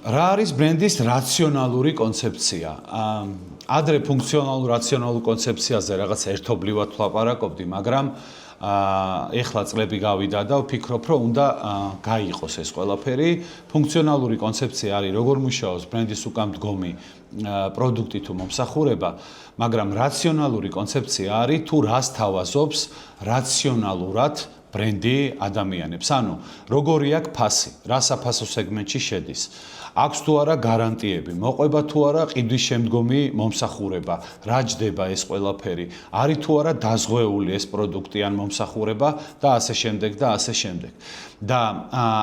რა არის ბრენდის რაციონალური კონცეფცია? ადრე ფუნქციონალურ რაციონალურ კონცეფციაზე რაღაც ერთობლივად ვლაპარაკობდი, მაგრამ ეხლა წლები გავიდა და ვფიქრობ, რომ უნდა გაიყოს ეს ყველაფერი. ფუნქციონალური კონცეფცია არის როგორ მუშაობს ბრენდის უკან მდგომი პროდუქტი თუ მომსახურება, მაგრამ რაციონალური კონცეფცია არის თუ რას თავაზობს რაციონალურად ბრენდი ადამიანებს. ანუ როგორი აქვს ფასი, რა საფასო სეგმენტში შედის. აქვს თუ არა გარანტიები, მოყვება თუ არა ყიდვის შემდგომი მომსახურება, რა ჯდება ეს ყველაფერი, არის თუ არა დაზღვეული ეს პროდუქტი ან მომსახურება და ასე შემდეგ და ასე შემდეგ. და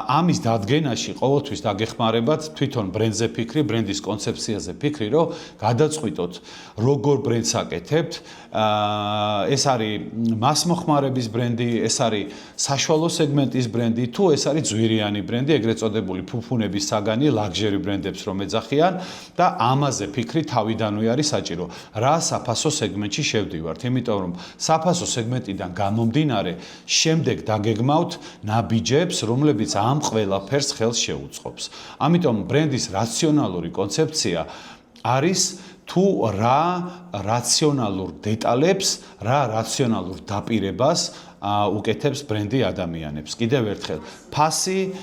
ამის დადგენაში ყოველთვის დაგეხმარებათ თვითონ ბრენდზე ფიქრი, ბრენდის კონცეფციაზე ფიქრი, რომ გადაწყვიტოთ როგორ ბრენდს აკეთებთ. ეს არის მასმოხმარების ბრენდი, ეს არის საშუალო სეგმენტის ბრენდი, თუ ეს არის ძვირიანი ბრენდი, ეგრეთ წოდებული ფუფუნების საგანი, ლაგჟერი ბრენდებს რომ ეძახიან და ამაზე ფიქრი თავიდანვე არის საჭირო. რა საფასო სეგმენტში შევდივართ, იმიტომ რომ საფასო სეგმენტიდან გამომდინარე, შემდეგ დაგეგმავთ ნაბიჯებს, რომლებიც ამ ყველაფერს ხელს შეუწყობს. ამიტომ ბრენდის რაციონალური კონცეფცია არის თუ რა რაციონალურ დეტალებს, რა რაციონალურ დაპირებას უკეთებს ბრენდი ადამიანებს. კიდევ ერთხელ, ფასი,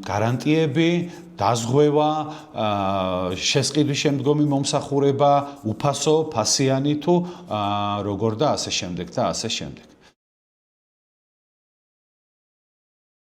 გარანტიები, დაზღვევა, შესყიდვის შემდგომი მომსახურება, უფასო, ფასიანი თუ როგორ და ასე შემდეგ და ასე შემდეგ.